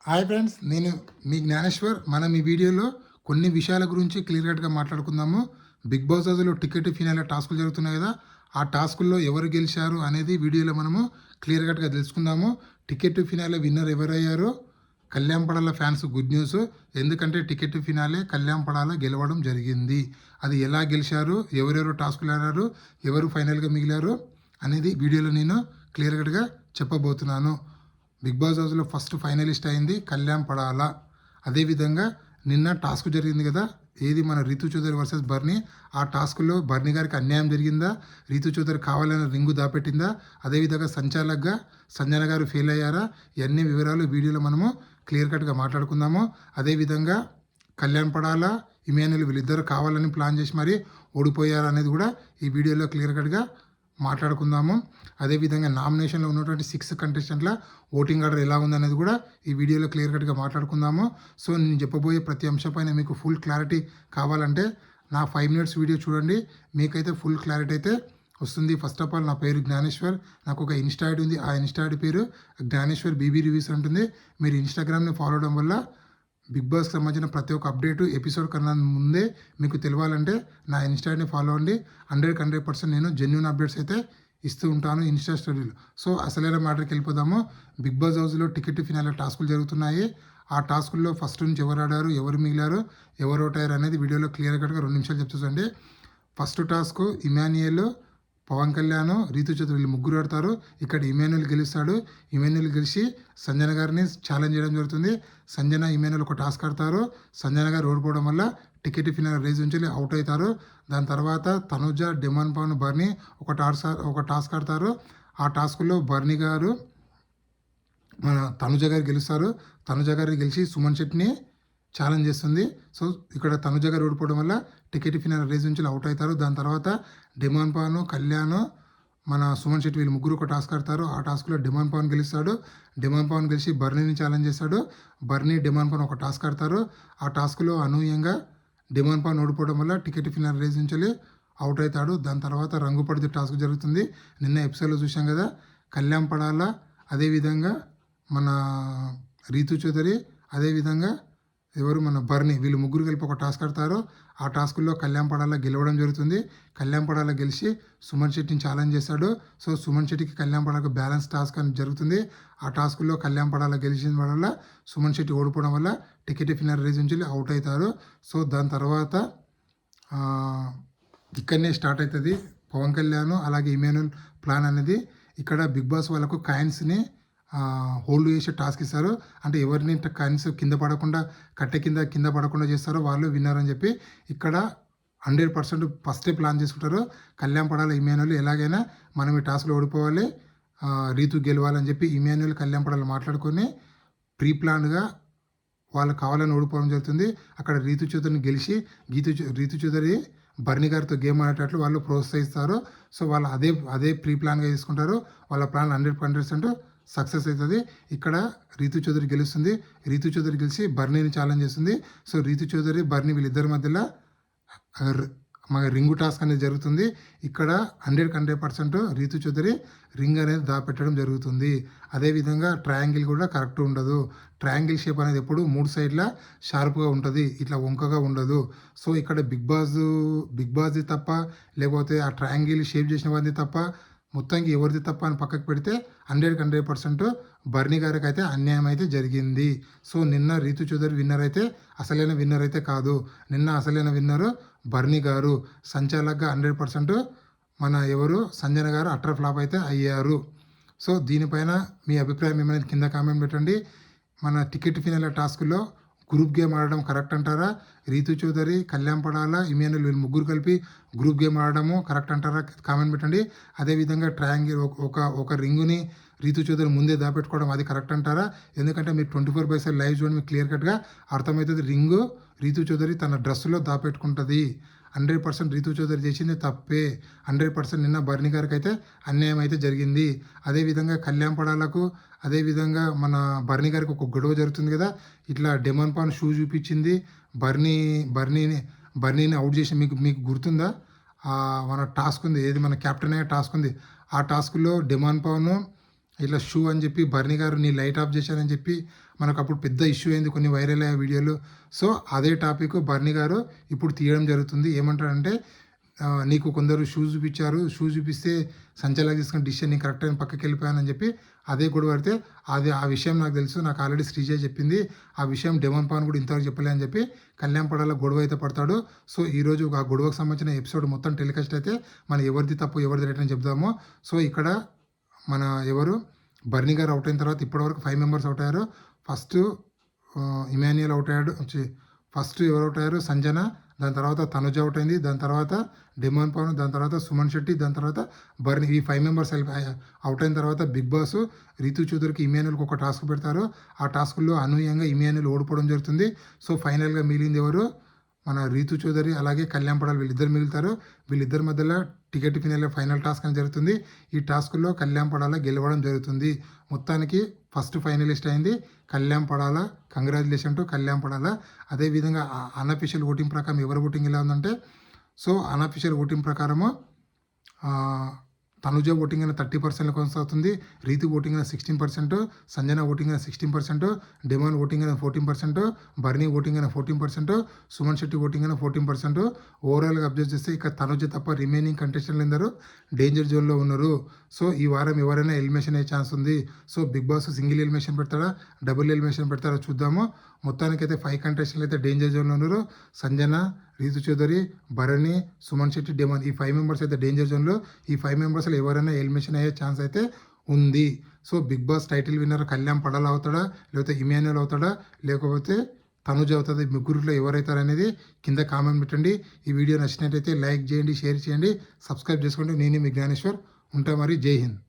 Hi friends, నేను మీ జ్ఞానేశ్వర్. మనం ఈ వీడియోలో కొన్ని విషయాల గురించి క్లియర్ కట్గా మాట్లాడుకుందాము. బిగ్ బాస్ హౌస్లో టికెట్ ఫినాలే టాస్కులు జరుగుతున్నాయి కదా, ఆ టాస్కుల్లో ఎవరు గెలిచారు అనేది వీడియోలో మనము క్లియర్ కట్గా తెలుసుకుందాము. టికెట్ ఫినాలే విన్నర్ ఎవరయ్యారో Kalyan Padala fans good news. ఎందుకంటే టికెట్ ఫినాలే కళ్యాణ్ పడాల గెలవడం జరిగింది. అది ఎలా గెలిచారు, ఎవరెవరు టాస్కులు ఆడారు, ఎవరు ఫైనల్గా మిగిలారు అనేది వీడియోలో నేను క్లియర్ కట్గా చెప్పబోతున్నాను. బిగ్ బాస్ హౌస్లో ఫస్ట్ ఫైనలిస్ట్ అయింది కళ్యాణ్ పడాల. అదేవిధంగా నిన్న టాస్క్ జరిగింది కదా, ఏది మన రీతు చౌదరి వర్సెస్ బర్నీ. ఆ టాస్క్లో బర్నీ గారికి అన్యాయం జరిగిందా, రీతు చౌదరి కావాలని రింగు దాపెట్టిందా, అదేవిధంగా సంచాలకుగా సంజన గారు ఫెయిల్ అయ్యారా, ఇవన్నీ వివరాలు వీడియోలో మనము క్లియర్ కట్గా మాట్లాడుకుందాము. అదేవిధంగా కళ్యాణ్ పడాల ఇమాన్యుల్ వీళ్ళిద్దరు కావాలని ప్లాన్ చేసి మరి ఓడిపోయారు అనేది కూడా ఈ వీడియోలో క్లియర్ కట్గా మాట్లాడుకుందాము. అదేవిధంగా నామినేషన్లో ఉన్నటువంటి 6 కంటెస్టెంట్ల ఓటింగ్ ఆర్డర్ ఎలా ఉందనేది కూడా ఈ వీడియోలో క్లియర్ కట్గా మాట్లాడుకుందాము. సో నేను చెప్పబోయే ప్రతి అంశంపైన మీకు ఫుల్ క్లారిటీ కావాలంటే నా 5 మినిట్స్ వీడియో చూడండి, మీకైతే ఫుల్ క్లారిటీ అయితే వస్తుంది. ఫస్ట్ ఆఫ్ ఆల్ నా పేరు జ్ఞానేశ్వర్, నాకు ఒక ఇన్స్టా ఐడి ఉంది. ఆ ఇన్స్టా ఐడి పేరు జ్ఞానేశ్వర్ బీబీ రివ్యూస్ ఉంటుంది. మీరు ఇన్స్టాగ్రామ్ని ఫాలో అవడం వల్ల బిగ్ బాస్కి సంబంధించిన ప్రతి ఒక్క అప్డేటు ఎపిసోడ్ కన్నా ముందే మీకు తెలియాలంటే నా ఇన్స్టాని ఫాలో అవ్వండి. 100% నేను జెన్యూన్ అప్డేట్స్ అయితే ఇస్తూ ఉంటాను ఇన్స్టా స్టోరీలో. సో అసలైన మ్యాటర్కి వెళ్ళిపోదాము. బిగ్ బాస్ హౌస్లో టికెట్ ఫినాలే టాస్కులు జరుగుతున్నాయి. ఆ టాస్కుల్లో ఫస్ట్ నుంచి ఎవరు ఆడారు, ఎవరు మిగిలారు, ఎవరు అవుట్ అయ్యారు అనేది వీడియోలో క్లియర్ కట్గా 2 నిమిషాలు చెప్తుందండి. ఫస్ట్ టాస్క్ ఇమాన్యుయల్, పవన్ కళ్యాణ్, రీతు చౌదరి వీళ్ళు ముగ్గురు ఆడతారు. ఇక్కడ ఇమాన్యుల్ గెలుస్తాడు. ఇమాన్యుల్ గెలిచి సంజన గారిని ఛాలెంజ్ చేయడం జరుగుతుంది. సంజన ఇమాన్యుల్ ఒక టాస్క్ ఆడతారు. సంజన గారు ఓడిపోవడం వల్ల టికెట్ ఫినాల్ రేజ్ నుంచి అవుట్ అవుతారు. దాని తర్వాత తనుజ, డిమాండ్ పవన్, బర్నీ ఒక టాస్క్ ఆడతారు. ఆ టాస్క్లో బర్నీ గారు మన తనుజ గారు గెలుస్తారు. తనుజ గారిని గెలిచి సుమన్ శెట్టిని ఛాలెంజ్ చేస్తుంది. సో ఇక్కడ తనుజ గారు ఓడిపోవడం వల్ల టికెట్ ఫినాల్ రేజ్ నుంచి అవుట్ అవుతారు. దాని తర్వాత డిమాండ్ పవన్, కళ్యాణ్, మన సుమన్ శెట్టి వీళ్ళు ముగ్గురు ఒక టాస్క్ ఆడతారు. ఆ టాస్క్లో డిమాండ్ పవన్ గెలుస్తాడు. డిమాండ్ పవన్ గెలిచి బర్నీని ఛాలెంజ్ చేస్తాడు. బర్నీ, డిమాండ్ పవన్ ఒక టాస్క్ ఆడతారు. ఆ టాస్క్లో అనూహ్యంగా డిమాండ్ పవన్ ఓడిపోవడం వల్ల టికెట్ ఫినాల్ రేజ్ నుంచి అవుట్ అవుతాడు. దాని తర్వాత రంగు పడితే టాస్క్ జరుగుతుంది. నిన్న ఎపిసోడ్లో చూసాం కదా, కళ్యాణ్ పడాల, అదేవిధంగా మన రీతు చౌదరి, అదేవిధంగా ఎవరు మన బర్నీ వీళ్ళు ముగ్గురు కలిపి ఒక టాస్క్ ఆడతారు. ఆ టాస్క్లో కళ్యాణ్ పడాల గెలవడం జరుగుతుంది. కళ్యాణ్ పడాల గెలిచి సుమన్ శెట్టిని ఛాలెంజ్ చేస్తాడు. సో సుమన్ శెట్టికి కళ్యాణ్ పడాలకు బ్యాలెన్స్ టాస్క్ అని జరుగుతుంది. ఆ టాస్క్లో కళ్యాణ్ పడాల గెలిచిన వల్ల సుమన్ శెట్టి ఓడిపోవడం వల్ల టికెట్ ఫినాల్ రేజ్ నుంచి అవుట్ అవుతారు. సో దాని తర్వాత ఇక్కడనే స్టార్ట్ అవుతుంది పవన్ కళ్యాణ్ అలాగే ఇమాన్యుల్ ప్లాన్ అనేది. ఇక్కడ బిగ్ బాస్ వాళ్ళకు కాయిన్స్ని హోల్డ్ చేసే టాస్క్ ఇస్తారు. అంటే ఎవరిని కాయిన్స్ కింద పడకుండా కట్టె కింద పడకుండా చేస్తారో వాళ్ళు విన్నర్ అని చెప్పి ఇక్కడ 100% ఫస్టే ప్లాన్ చేసుకుంటారు. కళ్యాణ్ పడాల ఇమాన్యుల్ ఎలాగైనా మనం ఈ టాస్క్లో ఓడిపోవాలి, రీతు గెలవాలని చెప్పి ఇమాన్యుల్ కళ్యాణ్ పడాల మాట్లాడుకొని ప్రీ ప్లాన్గా వాళ్ళు కావాలని ఓడిపోవడం జరుగుతుంది. అక్కడ రీతు చౌదరిని గెలిచి రీతు చౌదరి బర్నీ గారితో గేమ్ ఆడేటట్లు వాళ్ళు ప్రోత్సహిస్తారు. సో వాళ్ళు అదే ప్రీ ప్లాన్గా తీసుకుంటారు. వాళ్ళ ప్లాన్ 100% సక్సెస్ అవుతుంది. ఇక్కడ రీతు చౌదరి గెలుస్తుంది. రీతు చౌదరి గెలిచి బర్నీని ఛాలెంజ్ చేస్తుంది. సో రీతు చౌదరి, బర్నీ వీళ్ళిద్దరి మధ్యలో మన రింగు టాస్క్ అనేది జరుగుతుంది. ఇక్కడ 100% రీతు చౌదరి రింగ్ అనేది దాపెట్టడం జరుగుతుంది. అదేవిధంగా ట్రయాంగిల్ కూడా కరెక్ట్ ఉండదు. ట్రయాంగిల్ షేప్ అనేది ఎప్పుడు 3 సైడ్ల షార్ప్గా ఉంటుంది, ఇట్లా వంకగా ఉండదు. సో ఇక్కడ బిగ్ బాస్ది తప్ప, లేకపోతే ఆ ట్రయాంగిల్ షేప్ చేసిన వారిది తప్ప, మొత్తానికి ఎవరిది తప్ప అని పక్కకు పెడితే 100% బర్నీ గారికి అయితే అన్యాయం అయితే జరిగింది. సో నిన్న రీతు చౌదరి విన్నర్ అయితే అసలైన విన్నర్ అయితే కాదు. నిన్న అసలైన విన్నరు బర్నీ గారు. సంచాలకుగా 100% మన ఎవరు సంజన గారు అట్టర్ ఫ్లాప్ అయితే అయ్యారు. సో దీనిపైన మీ అభిప్రాయం ఏమైనా కింద కామెంట్ పెట్టండి. మన టికెట్ ఫినాల్ టాస్క్లో గ్రూప్ గేమ్ ఆడడం కరెక్ట్ అంటారా? రీతు చౌదరి, కళ్యాణ్ పడాల, ఇమాన్యుల్ వీళ్ళు ముగ్గురు కలిపి గ్రూప్ గేమ్ ఆడడము కరెక్ట్ అంటారా? కామెంట్ పెట్టండి. అదేవిధంగా ట్రయాంగిల్ ఒక రింగుని రీతు చౌదరి ముందే దాపెట్టుకోవడం అది కరెక్ట్ అంటారా? ఎందుకంటే మీరు 24/7 లైవ్ చూడండి, మీకు క్లియర్ కట్గా అర్థమవుతుంది. రింగు రీతు చౌదరి తన డ్రెస్సులో దాపెట్టుకుంటుంది. 100% రీతు చౌదరి చేసింది తప్పే. 100% నిన్న బర్నీ గారికి అయితే అన్యాయం అయితే జరిగింది. అదేవిధంగా కళ్యాణ్ పడాలకు, అదేవిధంగా మన బర్నీ గారికి ఒక గొడవ జరుగుతుంది కదా, ఇట్లా డిమాండ్ పవన్ షూ చూపించింది, బర్నీని అవుట్ చేసి మీకు గుర్తుందా? మన టాస్క్ ఉంది, ఏది మన కెప్టెన్ అయ్యే టాస్క్ ఉంది. ఆ టాస్క్లో డిమాండ్ పవన్ ఇట్లా షూ అని చెప్పి బర్నీ గారు నీ లైట్ ఆఫ్ చేశారని చెప్పి మనకు అప్పుడు పెద్ద ఇష్యూ అయింది, కొన్ని వైరల్ అయ్యే వీడియోలు. సో అదే టాపిక్ బర్నీ గారు ఇప్పుడు తీయడం జరుగుతుంది. ఏమంటారంటే నీకు కొందరు షూస్ చూపించారు, షూస్ చూపిస్తే సంచలాగా తీసుకుని డిసిషన్ నేను కరెక్ట్ అయిన పక్కకి వెళ్ళిపోయానని చెప్పి అదే గొడవ పడితే ఆ విషయం నాకు తెలుసు, నాకు ఆల్రెడీ శ్రీజయ్ చెప్పింది, ఆ విషయం డెమన్ పాన్ కూడా ఇంతవరకు చెప్పలే అని చెప్పి కళ్యాణ్ పడాల గొడవ అయితే పడతాడు. సో ఈరోజు ఆ గొడవకు సంబంధించిన ఎపిసోడ్ మొత్తం టెలికాస్ట్ అయితే మన ఎవరిది తప్పు ఎవరిది రైట్ అని చెప్దాము. సో ఇక్కడ మన ఎవరు బర్నీ గారు అవుట్ అయిన తర్వాత ఇప్పటివరకు 5 మెంబర్స్ అవుట్ అయ్యారు. ఫస్ట్ ఇమాన్యుయల్ అవుట్ అయ్యాడు, ఫస్ట్ ఎవరు అవుట్ అయ్యారు సంజన, దాని తర్వాత తనుజ అవుట్ అయింది, దాని తర్వాత డిమాన్ పవన్, దాని తర్వాత సుమన్ శెట్టి, దాని తర్వాత బర్నీ. ఈ 5 మెంబర్స్ అవుట్ అయిన తర్వాత బిగ్ బాస్ రీతు చౌదరికి ఇమాన్యుల్కి ఒక టాస్క్ పెడతారు. ఆ టాస్క్లో అనూహ్యంగా ఇమాన్యుల్ ఓడిపోవడం జరుగుతుంది. సో ఫైనల్గా మిగిలింది ఎవరు, మన రీతు చౌదరి అలాగే కళ్యాణ్ పడాలి, వీళ్ళిద్దరు మిగులుతారు. వీళ్ళిద్దరి మధ్యలో టికెట్ ఫైనల్ టాస్క్ అని జరుగుతుంది. ఈ టాస్క్లో కళ్యాణ్ పడాల గెలవడం జరుగుతుంది. మొత్తానికి ఫస్ట్ ఫైనలిస్ట్ అయింది కళ్యాణ్ పడాల. Congratulation to Kalyan Padala. అదేవిధంగా అన్అఫీషియల్ ఓటింగ్ ప్రకారం ఎవరి ఓటింగ్ ఎలా ఉందంటే, సో అన్అఫీషియల్ ఓటింగ్ ప్రకారము తనుజ ఓటింగ్ అయిన 30% కొనసాగుతుంది, రీతు ఓటింగ్ అయిన 16%, సంజన ఓటింగ్ అయిన 16%, డిమాన్ ఓటింగ్ అయిన 14%, బర్నీ ఓటింగ్ అయిన 14%, సుమన్ శెట్టి ఓటింగ్ అయిన 14%. ఓవరాల్గా అబ్జర్వ్ చేస్తే ఇక తనుజ తప్ప రిమైనింగ్ కంటెస్టెంట్లు అందరూ డేంజర్ జోన్లో ఉన్నారు. సో ఈ వారం ఎవరైనా ఎలిమినేషన్ అయ్యే ఛాన్స్ ఉంది. So big boss single elimination పెడతాడా, డబుల్ ఎలిమినేషన్ పెడతాడో చూద్దాము. మొత్తానికైతే 5 కంటెస్టెంట్లు అయితే డేంజర్ జోన్లో ఉన్నారు. సంజన, రీతు చౌదరి, భరణి, సుమన్ శెట్టి, డిమాన్, ఈ 5 మెంబర్స్ అయితే డేంజర్ జోన్లో. ఈ 5 మెంబర్స్లో ఎవరైనా ఎలిమినేషన్ అయ్యే ఛాన్స్ అయితే ఉంది. So big Boss title winner Kalyan Padala అవుతాడా, లేకపోతే ఇమాన్యుయల్ అవుతాడా, లేకపోతే తనుజ అవుతుంది, ముగ్గురిలో ఎవరైతారు అనేది కింద కామెంట్ పెట్టండి. ఈ వీడియో నచ్చినట్టయితే లైక్ చేయండి, షేర్ చేయండి, సబ్స్క్రైబ్ చేసుకోండి. నేను మీ జ్ఞానేశ్వర్ ఉంటా. మరి జై హింద్.